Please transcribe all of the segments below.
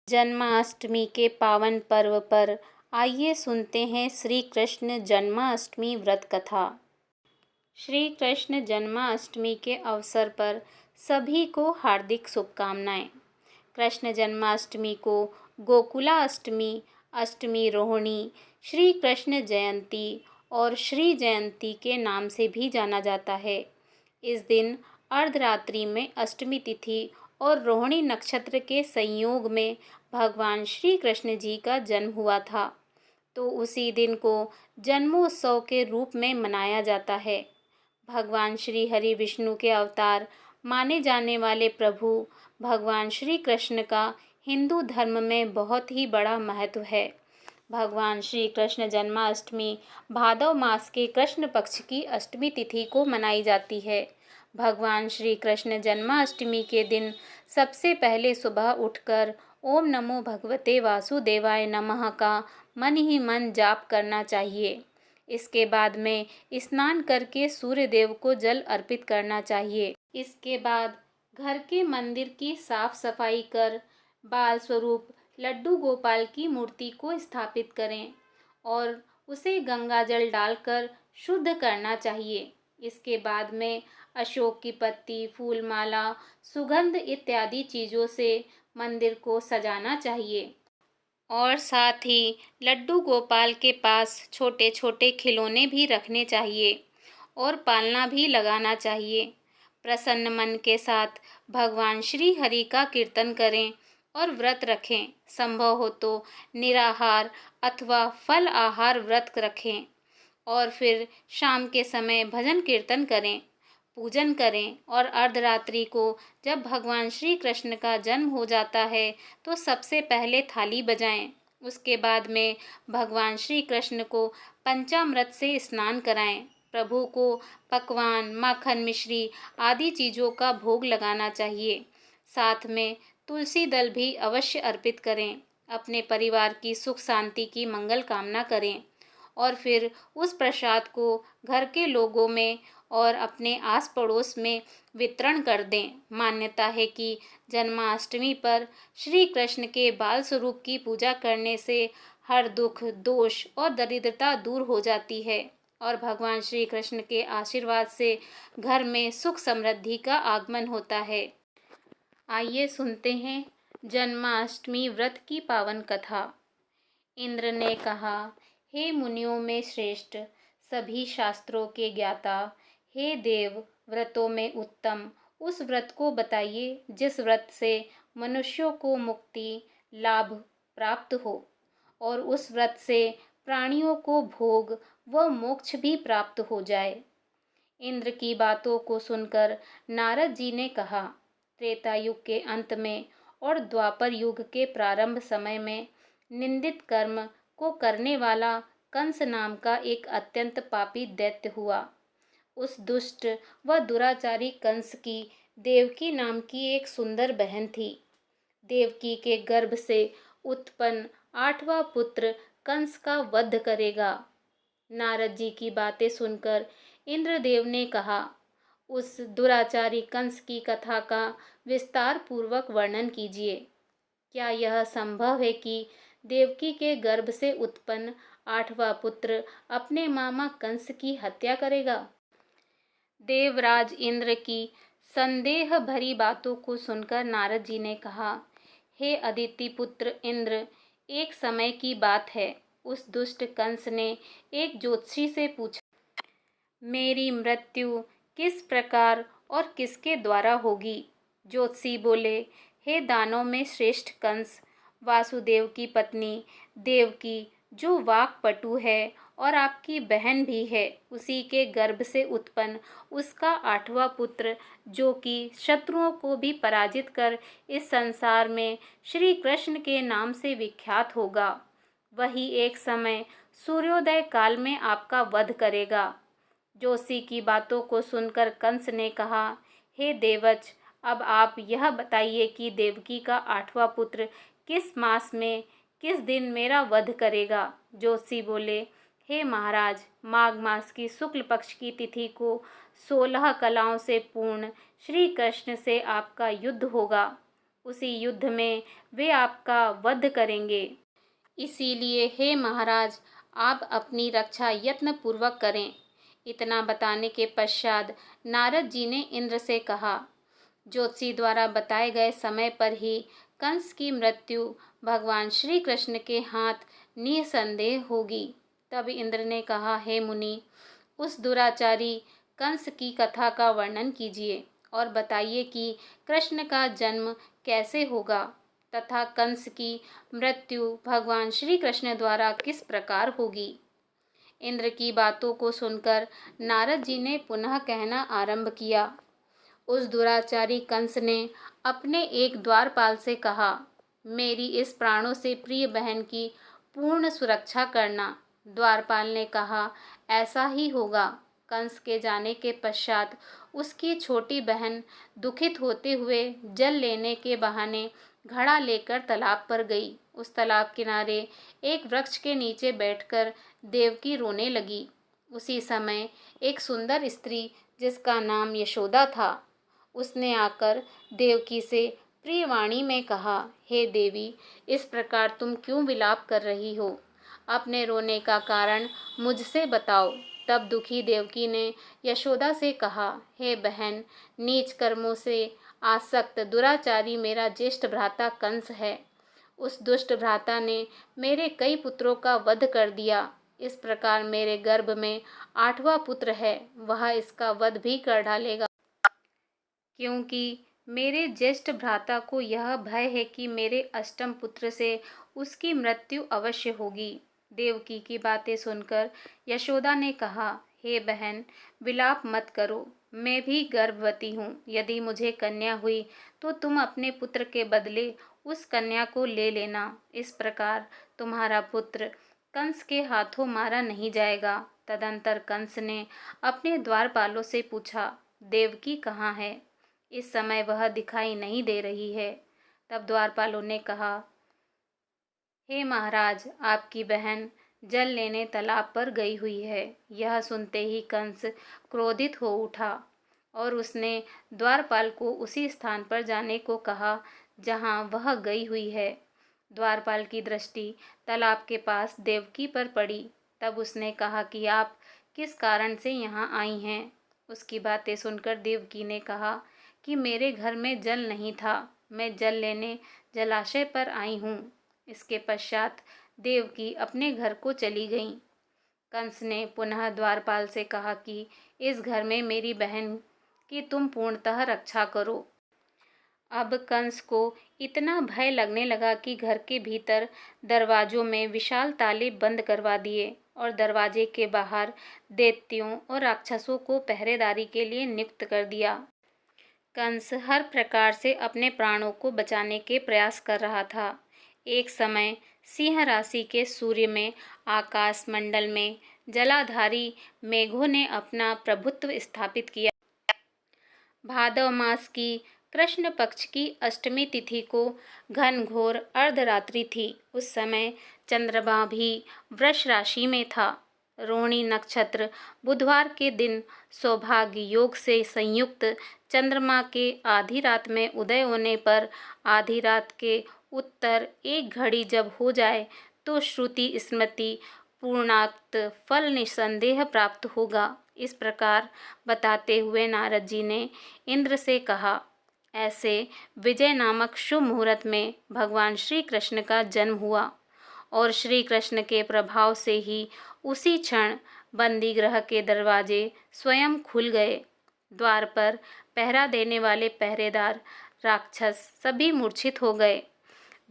जन्माष्टमी के पावन पर्व पर आइए सुनते हैं श्री कृष्ण जन्माष्टमी व्रत कथा। श्री कृष्ण जन्माष्टमी के अवसर पर सभी को हार्दिक शुभकामनाएं। कृष्ण जन्माष्टमी को गोकुला अष्टमी, अष्टमी रोहिणी, श्री कृष्ण जयंती और श्री जयंती के नाम से भी जाना जाता है। इस दिन अर्धरात्रि में अष्टमी तिथि और रोहिणी नक्षत्र के संयोग में भगवान श्री कृष्ण जी का जन्म हुआ था, तो उसी दिन को जन्मोत्सव के रूप में मनाया जाता है। भगवान श्री हरि विष्णु के अवतार माने जाने वाले प्रभु भगवान श्री कृष्ण का हिंदू धर्म में बहुत ही बड़ा महत्व है। भगवान श्री कृष्ण जन्माष्टमी भादव मास के कृष्ण पक्ष की अष्टमी तिथि को मनाई जाती है। भगवान श्री कृष्ण जन्माष्टमी के दिन सबसे पहले सुबह उठकर ओम नमो भगवते वासुदेवाय नमः का मन ही मन जाप करना चाहिए। इसके बाद में स्नान करके सूर्य देव को जल अर्पित करना चाहिए। इसके बाद घर के मंदिर की साफ सफाई कर बाल स्वरूप लड्डू गोपाल की मूर्ति को स्थापित करें और उसे गंगा जल डालकर शुद्ध करना चाहिए। इसके बाद में अशोक की पत्ती, फूल माला, सुगंध इत्यादि चीज़ों से मंदिर को सजाना चाहिए और साथ ही लड्डू गोपाल के पास छोटे छोटे खिलौने भी रखने चाहिए और पालना भी लगाना चाहिए। प्रसन्न मन के साथ भगवान श्री हरि का कीर्तन करें और व्रत रखें। संभव हो तो निराहार अथवा फल आहार व्रत रखें और फिर शाम के समय भजन कीर्तन करें, पूजन करें और अर्धरात्रि को जब भगवान श्री कृष्ण का जन्म हो जाता है तो सबसे पहले थाली बजाएं। उसके बाद में भगवान श्री कृष्ण को पंचामृत से स्नान कराएं। प्रभु को पकवान, माखन, मिश्री आदि चीज़ों का भोग लगाना चाहिए। साथ में तुलसी दल भी अवश्य अर्पित करें। अपने परिवार की सुख शांति की मंगल कामना करें और फिर उस प्रसाद को घर के लोगों में और अपने आस पड़ोस में वितरण कर दें। मान्यता है कि जन्माष्टमी पर श्री कृष्ण के बाल स्वरूप की पूजा करने से हर दुख, दोष और दरिद्रता दूर हो जाती है और भगवान श्री कृष्ण के आशीर्वाद से घर में सुख समृद्धि का आगमन होता है। आइए सुनते हैं जन्माष्टमी व्रत की पावन कथा। इंद्र ने कहा, हे मुनियों में श्रेष्ठ, सभी शास्त्रों के ज्ञाता, हे देव, व्रतों में उत्तम उस व्रत को बताइए जिस व्रत से मनुष्यों को मुक्ति लाभ प्राप्त हो और उस व्रत से प्राणियों को भोग व मोक्ष भी प्राप्त हो जाए। इंद्र की बातों को सुनकर नारद जी ने कहा, त्रेता युग के अंत में और द्वापर युग के प्रारंभ समय में निंदित कर्म को करने वाला कंस नाम का एक अत्यंत पापी दैत्य हुआ। उस दुष्ट व दुराचारी कंस की देवकी नाम की एक सुंदर बहन थी। देवकी के गर्भ से उत्पन्न 8वां पुत्र कंस का वध करेगा। नारद जी की बातें सुनकर इंद्रदेव ने कहा, उस दुराचारी कंस की कथा का विस्तार पूर्वक वर्णन कीजिए। क्या यह संभव है कि देवकी के गर्भ से उत्पन्न 8वां पुत्र अपने मामा कंस की हत्या करेगा? देवराज इंद्र की संदेह भरी बातों को सुनकर नारद जी ने कहा, हे अदिति पुत्र इंद्र, एक समय की बात है, उस दुष्ट कंस ने एक ज्योतिषी से पूछा, मेरी मृत्यु किस प्रकार और किसके द्वारा होगी? ज्योतिषी बोले, हे दानों में श्रेष्ठ कंस, वासुदेव की पत्नी देवकी जो वाक्पटु है और आपकी बहन भी है, उसी के गर्भ से उत्पन्न उसका 8वां पुत्र जो कि शत्रुओं को भी पराजित कर इस संसार में श्री कृष्ण के नाम से विख्यात होगा, वही एक समय सूर्योदय काल में आपका वध करेगा। जोशी की बातों को सुनकर कंस ने कहा, हे देवच, अब आप यह बताइए कि देवकी का 8वां पुत्र किस मास में किस दिन मेरा वध करेगा? जोशी बोले, हे महाराज, माघ मास की शुक्ल पक्ष की तिथि को 16 कलाओं से पूर्ण श्री कृष्ण से आपका युद्ध होगा। उसी युद्ध में वे आपका वध करेंगे। इसीलिए हे महाराज, आप अपनी रक्षा यत्नपूर्वक करें। इतना बताने के पश्चात नारद जी ने इंद्र से कहा, ज्योतिषी द्वारा बताए गए समय पर ही कंस की मृत्यु भगवान श्री कृष्ण के हाथ निसंदेह होगी। तब इंद्र ने कहा, हे मुनि, उस दुराचारी कंस की कथा का वर्णन कीजिए और बताइए कि कृष्ण का जन्म कैसे होगा तथा कंस की मृत्यु भगवान श्री कृष्ण द्वारा किस प्रकार होगी। इंद्र की बातों को सुनकर नारद जी ने पुनः कहना आरंभ किया। उस दुराचारी कंस ने अपने एक द्वारपाल से कहा, मेरी इस प्राणों से प्रिय बहन की पूर्ण सुरक्षा करना। द्वारपाल ने कहा, ऐसा ही होगा। कंस के जाने के पश्चात उसकी छोटी बहन दुखित होते हुए जल लेने के बहाने घड़ा लेकर तालाब पर गई। उस तालाब किनारे एक वृक्ष के नीचे बैठकर देवकी रोने लगी। उसी समय एक सुंदर स्त्री जिसका नाम यशोदा था, उसने आकर देवकी से प्रिय वाणी में कहा, हे देवी, इस प्रकार तुम क्यों विलाप कर रही हो? अपने रोने का कारण मुझसे बताओ। तब दुखी देवकी ने यशोदा से कहा, हे बहन, नीच कर्मों से आसक्त दुराचारी मेरा ज्येष्ठ भ्राता कंस है। उस दुष्ट भ्राता ने मेरे कई पुत्रों का वध कर दिया। इस प्रकार मेरे गर्भ में 8वां पुत्र है, वह इसका वध भी कर डालेगा, क्योंकि मेरे ज्येष्ठ भ्राता को यह भय है कि मेरे अष्टम पुत्र से उसकी मृत्यु अवश्य होगी। देवकी की बातें सुनकर यशोदा ने कहा, हे बहन, विलाप मत करो, मैं भी गर्भवती हूँ। यदि मुझे कन्या हुई तो तुम अपने पुत्र के बदले उस कन्या को ले लेना। इस प्रकार तुम्हारा पुत्र कंस के हाथों मारा नहीं जाएगा। तदंतर कंस ने अपने द्वारपालों से पूछा, देवकी कहाँ है? इस समय वह दिखाई नहीं दे रही है। तब द्वारपालों ने कहा, हे महाराज, आपकी बहन जल लेने तालाब पर गई हुई है। यह सुनते ही कंस क्रोधित हो उठा और उसने द्वारपाल को उसी स्थान पर जाने को कहा जहां वह गई हुई है। द्वारपाल की दृष्टि तालाब के पास देवकी पर पड़ी। तब उसने कहा कि आप किस कारण से यहाँ आई हैं? उसकी बातें सुनकर देवकी ने कहा कि मेरे घर में जल नहीं था, मैं जल लेने जलाशय पर आई हूँ। इसके पश्चात देवकी अपने घर को चली गईं। कंस ने पुनः द्वारपाल से कहा कि इस घर में मेरी बहन की तुम पूर्णतः रक्षा करो। अब कंस को इतना भय लगने लगा कि घर के भीतर दरवाजों में विशाल ताले बंद करवा दिए और दरवाजे के बाहर दैत्यों और राक्षसों को पहरेदारी के लिए नियुक्त कर दिया। कंस हर प्रकार से अपने प्राणों को बचाने के प्रयास कर रहा था। एक समय सिंह राशि के सूर्य में आकाश मंडल में जलाधारी मेघों ने अपना प्रभुत्व स्थापित किया। भादव मास की कृष्ण पक्ष की अष्टमी तिथि को घनघोर अर्धरात्रि थी। उस समय चंद्रमा भी वृष राशि में था। रोहिणी नक्षत्र बुधवार के दिन सौभाग्य योग से संयुक्त चंद्रमा के आधी रात में उदय होने पर आधी रात के उत्तर एक घड़ी जब हो जाए तो श्रुति स्मृति पूर्णाक्त फल निसंदेह प्राप्त होगा। इस प्रकार बताते हुए नारद जी ने इंद्र से कहा, ऐसे विजय नामक शुभ मुहूर्त में भगवान श्री कृष्ण का जन्म हुआ और श्री कृष्ण के प्रभाव से ही उसी क्षण बंदी गृह के दरवाजे स्वयं खुल गए। द्वार पर पहरा देने वाले पहरेदार राक्षस सभी मूर्छित हो गए।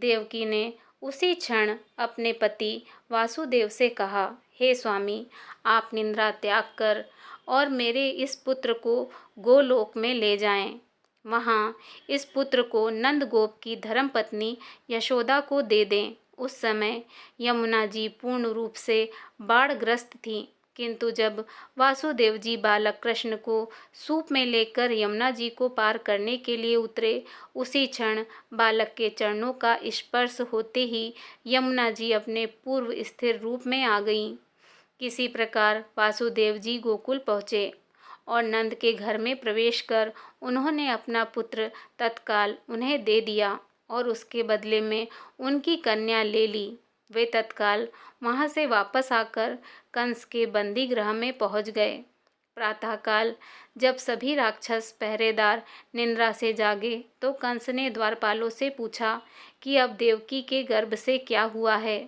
देवकी ने उसी क्षण अपने पति वासुदेव से कहा, हे स्वामी, आप निंद्रा त्याग कर और मेरे इस पुत्र को गोलोक में ले जाएं। वहाँ इस पुत्र को नंदगोप की धर्मपत्नी यशोदा को दे दें। उस समय यमुना जी पूर्ण रूप से बाढ़ग्रस्त थीं, किंतु जब वासुदेव जी बालक कृष्ण को सूप में लेकर यमुना जी को पार करने के लिए उतरे, उसी क्षण बालक के चरणों का स्पर्श होते ही यमुना जी अपने पूर्व स्थिर रूप में आ गईं। किसी प्रकार वासुदेव जी गोकुल पहुँचे और नंद के घर में प्रवेश कर उन्होंने अपना पुत्र तत्काल उन्हें दे दिया और उसके बदले में उनकी कन्या ले ली। वे तत्काल वहां से वापस आकर कंस के बंदी गृह में पहुंच गए। प्रातःकाल जब सभी राक्षस पहरेदार निद्रा से जागे तो कंस ने द्वारपालों से पूछा कि अब देवकी के गर्भ से क्या हुआ है।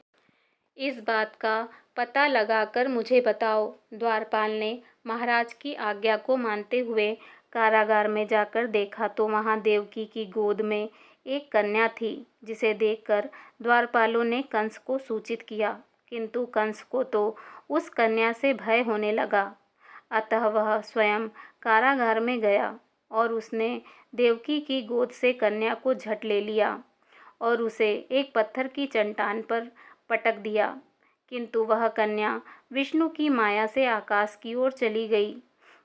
इस बात का पता लगाकर मुझे बताओ। द्वारपाल ने महाराज की आज्ञा को मानते हुए कारागार में जाकर देखा तो वहां देवकी की गोद में एक कन्या थी, जिसे देखकर द्वारपालों ने कंस को सूचित किया, किंतु कंस को तो उस कन्या से भय होने लगा। अतः वह स्वयं कारागार में गया और उसने देवकी की गोद से कन्या को झट ले लिया और उसे एक पत्थर की चट्टान पर पटक दिया, किंतु वह कन्या विष्णु की माया से आकाश की ओर चली गई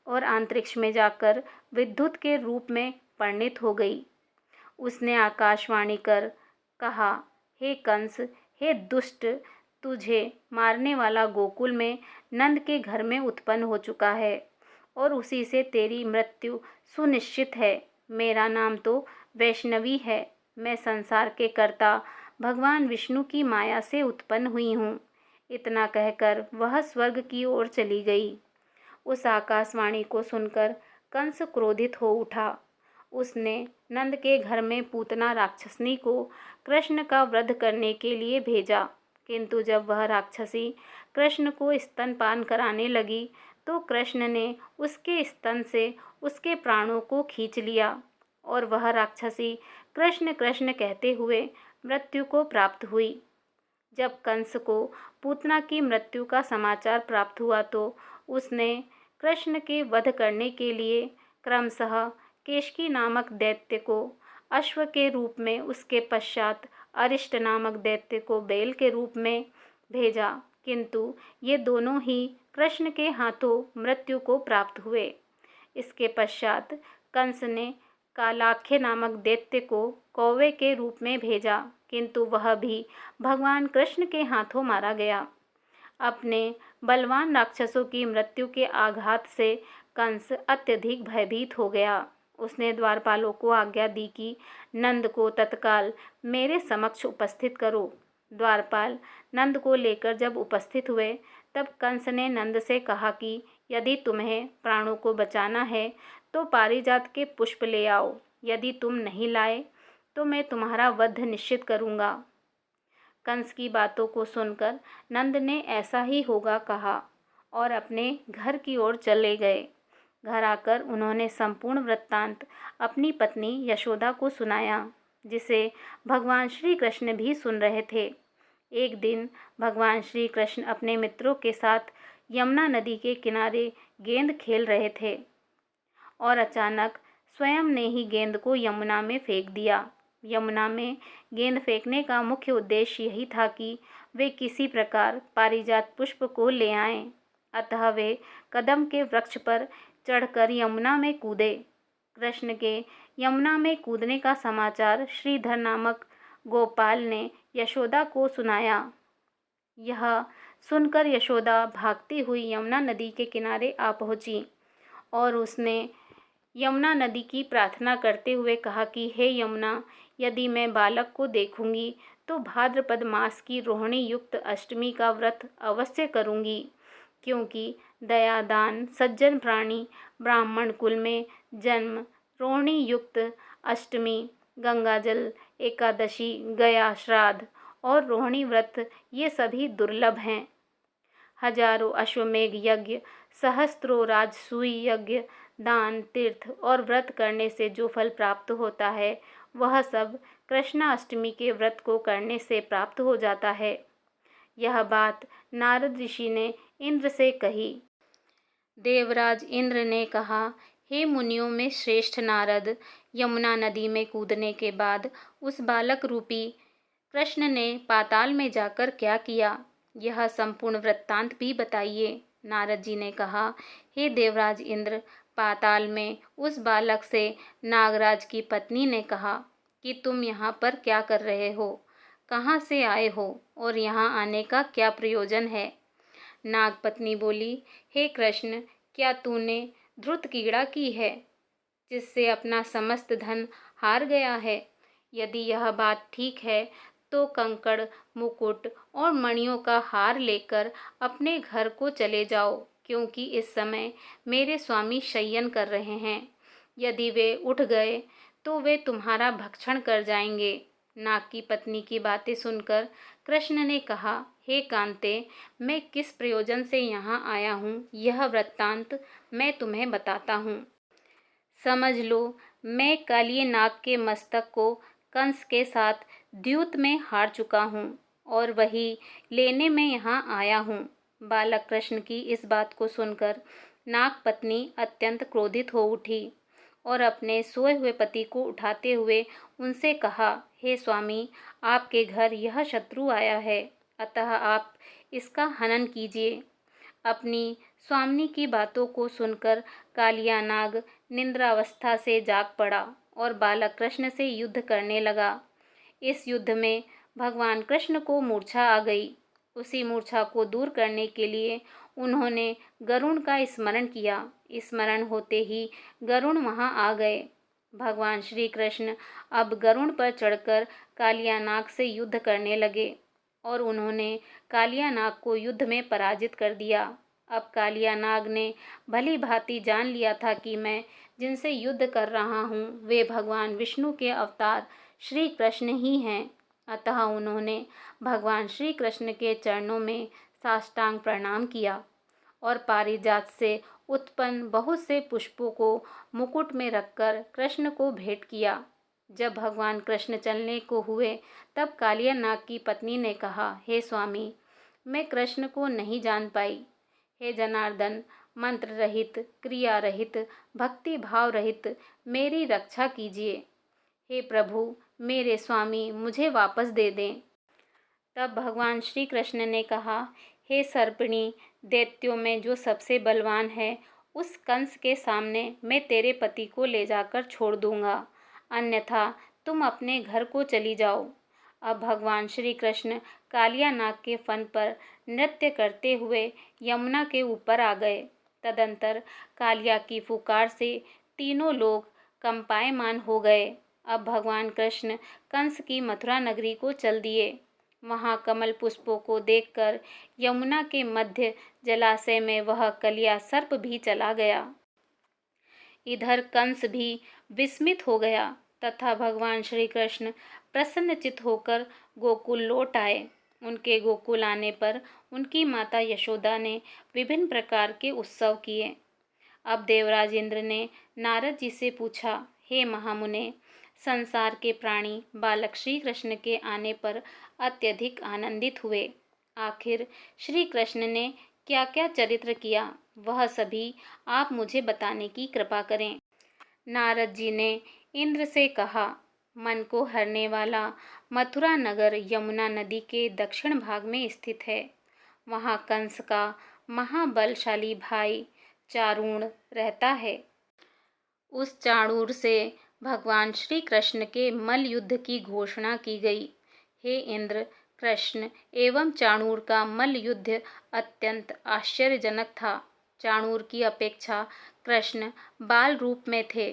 और अंतरिक्ष में जाकर विद्युत के रूप में परिणित हो गई। उसने आकाशवाणी कर कहा, हे कंस, हे दुष्ट, तुझे मारने वाला गोकुल में नंद के घर में उत्पन्न हो चुका है और उसी से तेरी मृत्यु सुनिश्चित है। मेरा नाम तो वैष्णवी है। मैं संसार के कर्ता भगवान विष्णु की माया से उत्पन्न हुई हूँ। इतना कहकर वह स्वर्ग की ओर चली गई। उस आकाशवाणी को सुनकर कंस क्रोधित हो उठा। उसने नंद के घर में पूतना राक्षसनी को कृष्ण का वध करने के लिए भेजा, किंतु जब वह राक्षसी कृष्ण को स्तनपान कराने लगी तो कृष्ण ने उसके स्तन से उसके प्राणों को खींच लिया और वह राक्षसी कृष्ण कृष्ण कहते हुए मृत्यु को प्राप्त हुई। जब कंस को पूतना की मृत्यु का समाचार प्राप्त हुआ तो उसने कृष्ण के वध करने के लिए क्रमशः केशकी नामक दैत्य को अश्व के रूप में, उसके पश्चात अरिष्ट नामक दैत्य को बैल के रूप में भेजा, किंतु ये दोनों ही कृष्ण के हाथों मृत्यु को प्राप्त हुए। इसके पश्चात कंस ने कालाख्य नामक दैत्य को कौवे के रूप में भेजा, किंतु वह भी भगवान कृष्ण के हाथों मारा गया। अपने बलवान राक्षसों की मृत्यु के आघात से कंस अत्यधिक भयभीत हो गया। उसने द्वारपालों को आज्ञा दी कि नंद को तत्काल मेरे समक्ष उपस्थित करो। द्वारपाल नंद को लेकर जब उपस्थित हुए तब कंस ने नंद से कहा कि यदि तुम्हें प्राणों को बचाना है तो पारिजात के पुष्प ले आओ। यदि तुम नहीं लाए तो मैं तुम्हारा वध निश्चित करूँगा। कंस की बातों को सुनकर नंद ने ऐसा ही होगा कहा और अपने घर की ओर चले गए। घर आकर उन्होंने संपूर्ण वृत्तांत अपनी पत्नी यशोदा को सुनाया, जिसे भगवान श्री कृष्ण भी सुन रहे थे। एक दिन भगवान श्री कृष्ण अपने मित्रों के साथ यमुना नदी के किनारे गेंद खेल रहे थे और अचानक स्वयं ने ही गेंद को यमुना में फेंक दिया। यमुना में गेंद फेंकने का मुख्य उद्देश्य यही था कि वे किसी प्रकार पारिजात पुष्प को ले आएं। अतः वे कदम के वृक्ष पर चढ़कर यमुना में कूदे। कृष्ण के यमुना में कूदने का समाचार श्रीधर नामक गोपाल ने यशोदा को सुनाया। यह सुनकर यशोदा भागती हुई यमुना नदी के किनारे आ पहुंची और उसने यमुना नदी की प्रार्थना करते हुए कहा कि हे यमुना, यदि मैं बालक को देखूंगी तो भाद्रपद मास की रोहिणी युक्त अष्टमी का व्रत अवश्य करूंगी, क्योंकि दया दान सज्जन प्राणी ब्राह्मण कुल में जन्म, रोहिणी युक्त अष्टमी, गंगाजल एकादशी, गया श्राद्ध और रोहिणी व्रत ये सभी दुर्लभ हैं। हजारों अश्वमेघ यज्ञ, सहस्त्रों राजसूय यज्ञ, दान, तीर्थ और व्रत करने से जो फल प्राप्त होता है वह सब कृष्णाष्टमी के व्रत को करने से प्राप्त हो जाता है। यह बात नारद ऋषि ने इंद्र से कही। देवराज इंद्र ने कहा, हे मुनियों में श्रेष्ठ नारद, यमुना नदी में कूदने के बाद उस बालक रूपी कृष्ण ने पाताल में जाकर क्या किया, यह संपूर्ण वृत्तांत भी बताइए। नारद जी ने कहा, हे देवराज इंद्र, पाताल में उस बालक से नागराज की पत्नी ने कहा कि तुम यहाँ पर क्या कर रहे हो, कहाँ से आए हो और यहाँ आने का क्या प्रयोजन है। नागपत्नी बोली, हे कृष्ण, क्या तूने धृत कीड़ा की है, जिससे अपना समस्त धन हार गया है। यदि यह बात ठीक है तो कंकड़, मुकुट और मणियों का हार लेकर अपने घर को चले जाओ, क्योंकि इस समय मेरे स्वामी शयन कर रहे हैं। यदि वे उठ गए तो वे तुम्हारा भक्षण कर जाएंगे। नाग की पत्नी की बातें सुनकर कृष्ण ने कहा, हे कांते, मैं किस प्रयोजन से यहाँ आया हूँ, यह वृत्तांत मैं तुम्हें बताता हूँ। समझ लो, मैं कालिए नाग के मस्तक को कंस के साथ द्यूत में हार चुका हूँ और वही लेने में यहाँ आया हूँ। बालक कृष्ण की इस बात को सुनकर नाग पत्नी अत्यंत क्रोधित हो उठी और अपने सोए हुए पति को उठाते हुए उनसे कहा, हे स्वामी, आपके घर यह शत्रु आया है, अतः आप इसका हनन कीजिए। अपनी स्वामिनी की बातों को सुनकर कालिया नाग निद्रावस्था से जाग पड़ा और बालक कृष्ण से युद्ध करने लगा। इस युद्ध में भगवान कृष्ण को मूर्छा आ गई। उसी मूर्छा को दूर करने के लिए उन्होंने गरुण का स्मरण किया। स्मरण होते ही गरुण वहां आ गए। भगवान श्री कृष्ण अब गरुण पर चढ़कर कालिया नाग से युद्ध करने लगे और उन्होंने कालिया नाग को युद्ध में पराजित कर दिया। अब कालिया नाग ने भली भांति जान लिया था कि मैं जिनसे युद्ध कर रहा हूँ वे भगवान विष्णु के अवतार श्री कृष्ण ही हैं। अतः उन्होंने भगवान श्री कृष्ण के चरणों में साष्टांग प्रणाम किया और पारिजात से उत्पन्न बहुत से पुष्पों को मुकुट में रखकर कृष्ण को भेंट किया। जब भगवान कृष्ण चलने को हुए तब कालिया नाग की पत्नी ने कहा, हे स्वामी, मैं कृष्ण को नहीं जान पाई। हे जनार्दन, मंत्र रहित, क्रिया रहित, भक्ति भाव रहित मेरी रक्षा कीजिए। हे प्रभु, मेरे स्वामी मुझे वापस दे दें। तब भगवान श्री कृष्ण ने कहा, हे सर्पिणी, दैत्यों में जो सबसे बलवान है उस कंस के सामने मैं तेरे पति को ले जाकर छोड़ दूंगा, अन्यथा तुम अपने घर को चली जाओ। अब भगवान श्री कृष्ण कालिया नाग के फन पर नृत्य करते हुए यमुना के ऊपर आ गए। तदंतर कालिया की फुकार से तीनों लोग कंपायमान हो गए। अब भगवान कृष्ण कंस की मथुरा नगरी को चल दिए। वहां कमल पुष्पों को देखकर यमुना के मध्य जलाशय में वह कलिया सर्प भी चला गया। इधर कंस भी विस्मित हो गया तथा भगवान श्री कृष्ण प्रसन्नचित्त होकर गोकुल लौट आए। उनके गोकुल आने पर उनकी माता यशोदा ने विभिन्न प्रकार के उत्सव किए। अब देवराज इंद्र ने नारद जी से पूछा, हे महामुने, संसार के प्राणी बालक श्री कृष्ण के आने पर अत्यधिक आनंदित हुए। आखिर श्री कृष्ण ने क्या क्या चरित्र किया, वह सभी आप मुझे बताने की कृपा करें। नारद जी ने इंद्र से कहा, मन को हरने वाला मथुरा नगर यमुना नदी के दक्षिण भाग में स्थित है। वहाँ कंस का महाबलशाली भाई चारूण रहता है। उस चाणूर से भगवान श्री कृष्ण के मल्ल युद्ध की घोषणा की गई। हे इंद्र, कृष्ण एवं चाणूर का मल्ल युद्ध अत्यंत आश्चर्यजनक था। चाणूर की अपेक्षा कृष्ण बाल रूप में थे।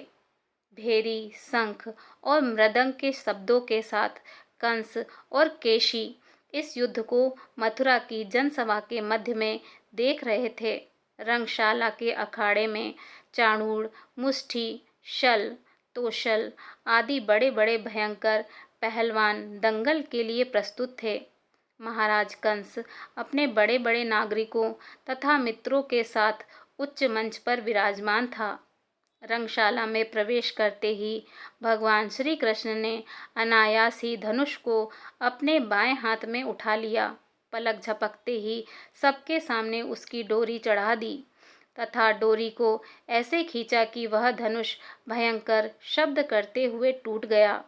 भेरी, शंख और मृदंग के शब्दों के साथ कंस और केशी इस युद्ध को मथुरा की जनसभा के मध्य में देख रहे थे। रंगशाला के अखाड़े में चाणूर, मुष्टि, शल, तोशल आदि बड़े बड़े भयंकर पहलवान दंगल के लिए प्रस्तुत थे। महाराज कंस अपने बड़े बड़े नागरिकों तथा मित्रों के साथ उच्च मंच पर विराजमान था। रंगशाला में प्रवेश करते ही भगवान श्री कृष्ण ने अनायास ही धनुष को अपने बाएं हाथ में उठा लिया। पलक झपकते ही सबके सामने उसकी डोरी चढ़ा दी तथा डोरी को ऐसे खींचा कि वह धनुष भयंकर शब्द करते हुए टूट गया।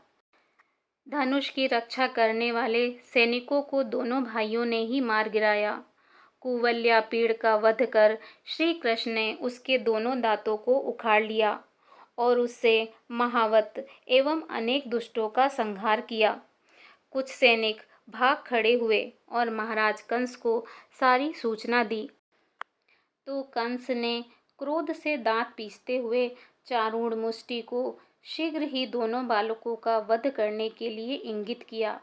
धनुष की रक्षा करने वाले सैनिकों को दोनों भाइयों ने ही मार गिराया। कुवल्या पीड़ का वध कर श्री कृष्ण ने उसके दोनों दांतों को उखाड़ लिया और उससे महावत एवं अनेक दुष्टों का संहार किया। कुछ सैनिक भाग खड़े हुए और महाराज कंस को सारी सूचना दी। तो कंस ने क्रोध से दांत पीसते हुए चारूण मुष्टि को शीघ्र ही दोनों बालकों का वध करने के लिए इंगित किया।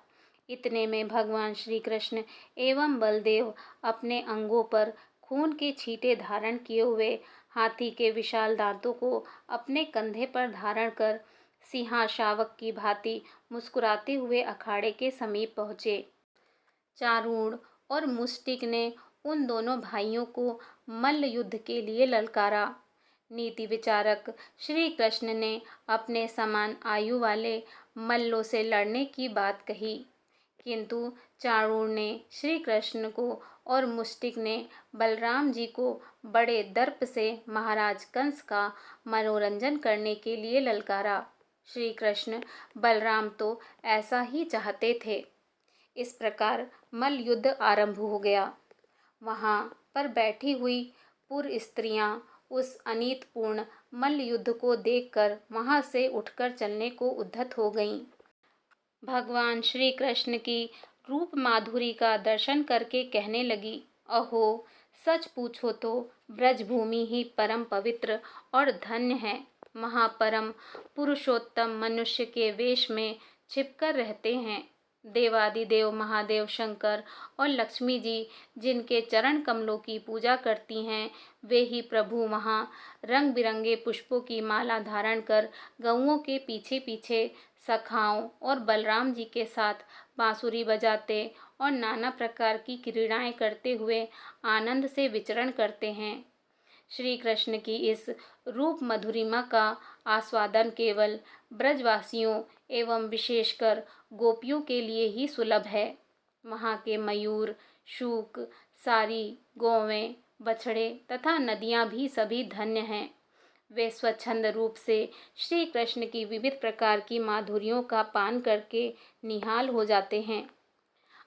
इतने में भगवान श्री कृष्ण एवं बलदेव अपने अंगों पर खून के छींटे धारण किए हुए हाथी के विशाल दांतों को अपने कंधे पर धारण कर सिंहाशावक की भांति मुस्कुराते हुए अखाड़े के समीप पहुँचे। चारूण और मुष्टिक ने उन दोनों भाइयों को मल्ल युद्ध के लिए ललकारा। नीति विचारक श्री कृष्ण ने अपने समान आयु वाले मल्लों से लड़ने की बात कही, किंतु चारूण ने श्री कृष्ण को और मुष्टिक ने बलराम जी को बड़े दर्प से महाराज कंस का मनोरंजन करने के लिए ललकारा। श्री कृष्ण बलराम तो ऐसा ही चाहते थे। इस प्रकार मल्ल युद्ध आरंभ हो गया। वहां पर बैठी हुई पुर स्त्रियां उस अनीतिपूर्ण मल्ल युद्ध को देखकर वहां से उठकर चलने को उद्यत हो गईं। भगवान श्री कृष्ण की रूप माधुरी का दर्शन करके कहने लगी, अहो, सच पूछो तो ब्रजभूमि ही परम पवित्र और धन्य है। महापरम पुरुषोत्तम मनुष्य के वेश में छिपकर रहते हैं। देवादिदेव महादेव शंकर और लक्ष्मी जी जिनके चरण कमलों की पूजा करती हैं, वे ही प्रभु वहाँ रंग बिरंगे पुष्पों की माला धारण कर गौओं के पीछे पीछे सखाओं और बलराम जी के साथ बांसुरी बजाते और नाना प्रकार की क्रीड़ाएं करते हुए आनंद से विचरण करते हैं। श्री कृष्ण की इस रूप मधुरिमा का आस्वादन केवल ब्रजवासियों एवं विशेषकर गोपियों के लिए ही सुलभ है। वहाँ के मयूर, शूक, सारी गौवें, बछड़े तथा नदियाँ भी सभी धन्य हैं। वे स्वच्छंद रूप से श्री कृष्ण की विविध प्रकार की माधुर्यों का पान करके निहाल हो जाते हैं।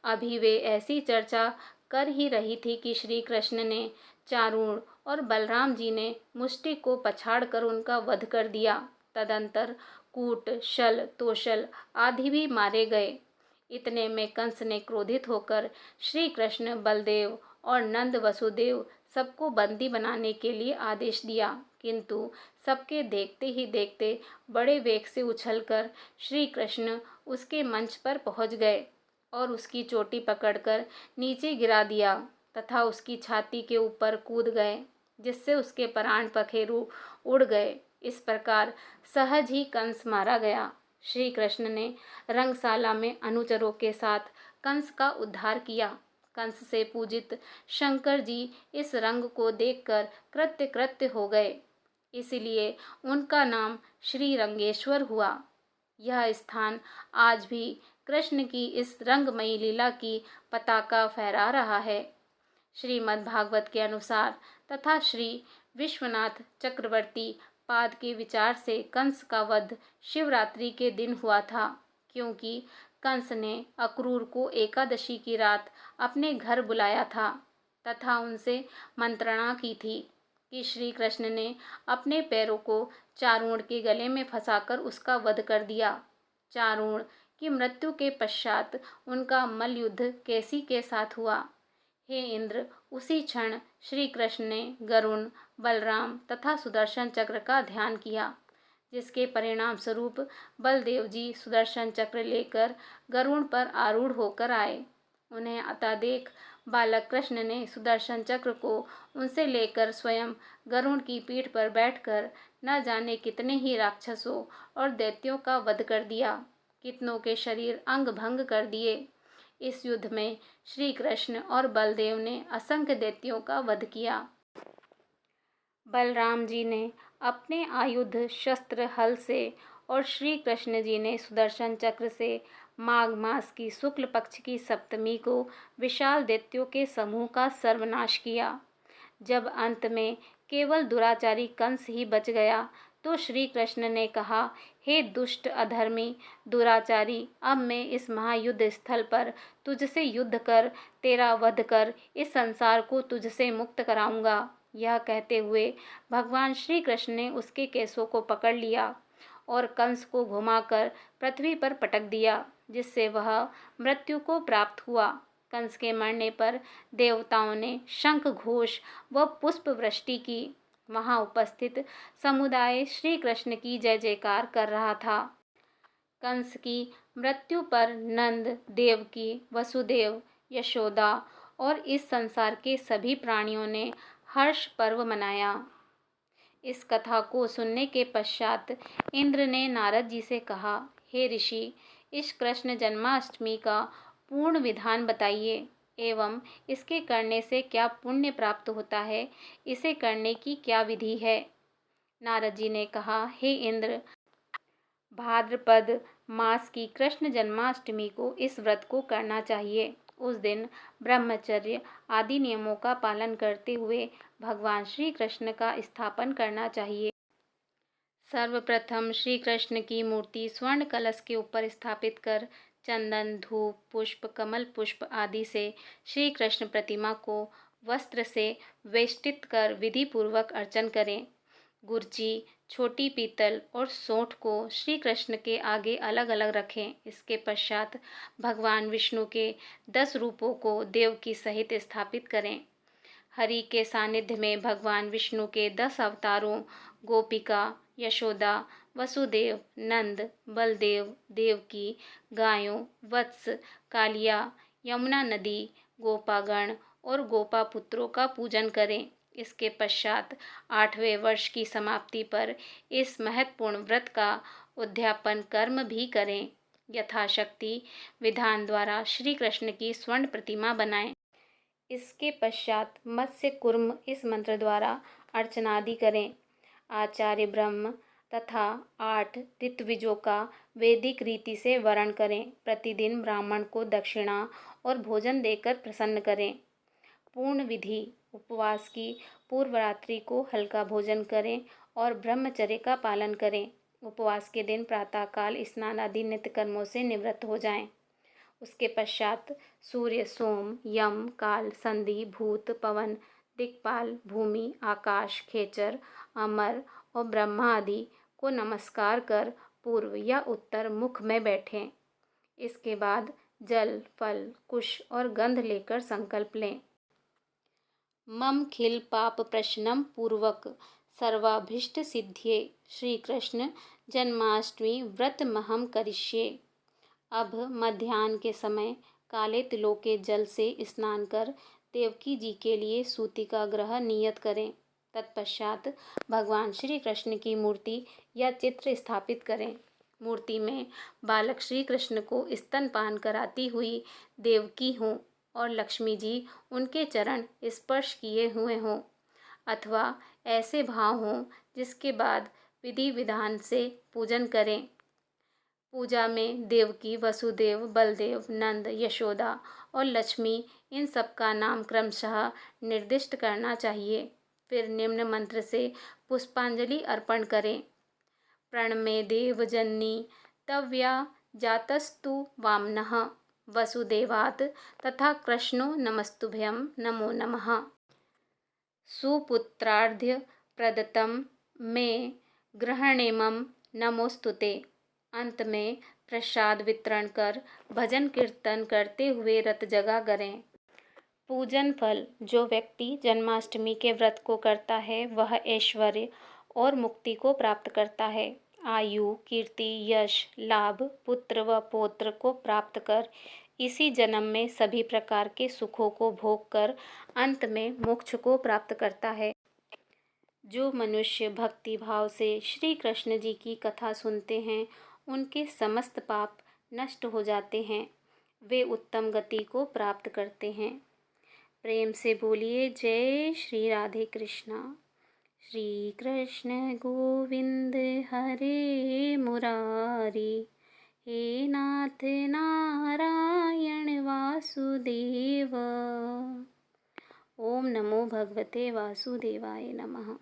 अभी वे ऐसी चर्चा कर ही रही थी कि श्री कृष्ण ने चारूण और बलराम जी ने मुष्टि को पछाड़कर उनका वध कर दिया। तदंतर कूट, शल, तोशल आदि भी मारे गए। इतने में कंस ने क्रोधित होकर श्री कृष्ण, बलदेव और नंद वसुदेव सबको बंदी बनाने के लिए आदेश दिया, किंतु सबके देखते ही देखते बड़े वेग से उछलकर श्री कृष्ण उसके मंच पर पहुंच गए और उसकी चोटी पकड़कर नीचे गिरा दिया तथा उसकी छाती के ऊपर कूद गए, जिससे उसके प्राण पखेरु उड़ गए। इस प्रकार सहज ही कंस मारा गया। श्री कृष्ण ने रंगशाला में अनुचरों के साथ कंस का उद्धार किया। कंस से पूजित शंकर जी इस रंग को देखकर कृत्य कृत्य हो गए, इसलिए उनका नाम श्री रंगेश्वर हुआ। यह स्थान आज भी कृष्ण की इस रंगमयी लीला की पताका फहरा रहा है। श्रीमद् भागवत के अनुसार तथा श्री विश्वनाथ चक्रवर्ती पाद के विचार से कंस का वध शिवरात्रि के दिन हुआ था, क्योंकि कंस ने अक्रूर को एकादशी की रात अपने घर बुलाया था तथा उनसे मंत्रणा की थी कि श्री कृष्ण ने अपने पैरों को चारूण के गले में फंसाकर उसका वध कर दिया। चारूण की मृत्यु के पश्चात उनका मल्ल युद्ध कैसी के साथ हुआ। हे इंद्र, उसी क्षण श्री कृष्ण ने गरुण, बलराम तथा सुदर्शन चक्र का ध्यान किया, जिसके परिणाम स्वरूप बलदेव जी सुदर्शन चक्र लेकर गरुण पर आरूढ़ होकर आए। उन्हें आता देख बालक कृष्ण ने सुदर्शन चक्र को उनसे लेकर स्वयं गरुण की पीठ पर बैठकर न जाने कितने ही राक्षसों और दैत्यों का वध कर दिया, कितनों के शरीर अंग भंग कर दिए। इस युद्ध में श्री कृष्ण और बलदेव ने असंख्य दैत्यों का वध किया। बलराम जी ने अपने आयुध शस्त्र हल से और श्री कृष्ण जी ने सुदर्शन चक्र से माघ मास की शुक्ल पक्ष की सप्तमी को विशाल दैत्यों के समूह का सर्वनाश किया। जब अंत में केवल दुराचारी कंस ही बच गया, तो श्री कृष्ण ने कहा, हे दुष्ट अधर्मी दुराचारी, अब मैं इस महायुद्ध स्थल पर तुझसे युद्ध कर तेरा वध कर इस संसार को तुझसे मुक्त कराऊंगा। यह कहते हुए भगवान श्री कृष्ण ने उसके केसों को पकड़ लिया और कंस को घुमाकर पृथ्वी पर पटक दिया, जिससे वह मृत्यु को प्राप्त हुआ। कंस के मरने पर देवताओं ने शंख घोष व पुष्प वृष्टि की। वहां उपस्थित समुदाय श्री कृष्ण की जय जयकार कर रहा था। कंस की मृत्यु पर नंद, देवकी, वसुदेव, यशोदा और इस संसार के सभी प्राणियों ने हर्ष पर्व मनाया। इस कथा को सुनने के पश्चात इंद्र ने नारद जी से कहा, हे ऋषि, इस कृष्ण जन्माष्टमी का पूर्ण विधान बताइए एवं इसके करने से क्या पुण्य प्राप्त होता है, इसे करने की क्या विधि है। नारद जी ने कहा, हे इंद्र, भाद्रपद मास की कृष्ण जन्माष्टमी को इस व्रत को करना चाहिए। उस दिन ब्रह्मचर्य आदि नियमों का पालन करते हुए भगवान श्री कृष्ण का स्थापन करना चाहिए। सर्वप्रथम श्री कृष्ण की मूर्ति स्वर्ण कलश के ऊपर स्थापित कर चंदन, धूप, पुष्प, कमल पुष्प आदि से श्री कृष्ण प्रतिमा को वस्त्र से वेष्टित कर विधि पूर्वक अर्चन करें। गुर्जी, छोटी पीतल और सोंठ को श्री कृष्ण के आगे अलग अलग रखें। इसके पश्चात भगवान विष्णु के 10 रूपों को देवकी सहित स्थापित करें। हरि के सानिध्य में भगवान विष्णु के 10 अवतारों गोपिका, यशोदा, वसुदेव, नंद, बलदेव, देवकी, गायों, वत्स, कालिया, यमुना नदी, गोपागण और गोपा पुत्रों का पूजन करें। इसके पश्चात 8वें वर्ष की समाप्ति पर इस महत्वपूर्ण व्रत का उद्यापन कर्म भी करें। यथाशक्ति विधान द्वारा श्री कृष्ण की स्वर्ण प्रतिमा बनाएं। इसके पश्चात मत्स्य कुर्म इस मंत्र द्वारा अर्चनादि करें। आचार्य ब्रह्म तथा 8 ऋत्विजों का वैदिक रीति से वरण करें। प्रतिदिन ब्राह्मण को दक्षिणा और भोजन देकर प्रसन्न करें। पूर्ण विधि: उपवास की पूर्व रात्रि को हल्का भोजन करें और ब्रह्मचर्य का पालन करें। उपवास के दिन प्रातःकाल स्नान आदि नित्य कर्मों से निवृत्त हो जाएं। उसके पश्चात सूर्य, सोम, यम, काल, संधि, भूत, पवन, दिक्पाल, भूमि, आकाश, खेचर, अमर और ब्रह्मा आदि को नमस्कार कर पूर्व या उत्तर मुख में बैठें। इसके बाद जल, फल, कुश और गंध लेकर संकल्प लें। मम खिल पाप प्रशनम पूर्वक सर्वाभीष्ट सिद्ध्ये श्री कृष्ण जन्माष्टमी व्रत महम करिष्ये। अब मध्याह्न के समय काले तिलों के जल से स्नान कर देवकी जी के लिए सूती का ग्रह नियत करें। तत्पश्चात भगवान श्री कृष्ण की मूर्ति या चित्र स्थापित करें। मूर्ति में बालक श्री कृष्ण को स्तनपान कराती हुई देवकी हों और लक्ष्मी जी उनके चरण स्पर्श किए हुए हों, अथवा ऐसे भाव हों जिसके बाद विधि विधान से पूजन करें। पूजा में देवकी, वसुदेव, बलदेव, नंद, यशोदा और लक्ष्मी इन सब का नाम क्रमशः निर्दिष्ट करना चाहिए। फिर निम्न मंत्र से पुष्पांजलि अर्पण करें। प्रणमे देवजननी तव्या जातस्तु वामनः वसुदेवात् तथा कृष्णो नमस्तुभ्यं नमो नमः। सुपुत्रार्घ्य प्रदत्तम में ग्रहणेमं नमोस्तुते। अंत में प्रसाद वितरण कर भजन कीर्तन करते हुए रत जगा करें। पूजन फल: जो व्यक्ति जन्माष्टमी के व्रत को करता है वह ऐश्वर्य और मुक्ति को प्राप्त करता है। आयु, कीर्ति, यश, लाभ, पुत्र व पौत्र को प्राप्त कर इसी जन्म में सभी प्रकार के सुखों को भोग कर अंत में मोक्ष को प्राप्त करता है। जो मनुष्य भक्ति भाव से श्री कृष्ण जी की कथा सुनते हैं उनके समस्त पाप नष्ट हो जाते हैं, वे उत्तम गति को प्राप्त करते हैं। प्रेम से बोलिए जय श्री राधे कृष्णा। श्री कृष्ण गोविंद हरे मुरारी, हे नाथ नारायण वासुदेव। ओम नमो भगवते वासुदेवाय नमः।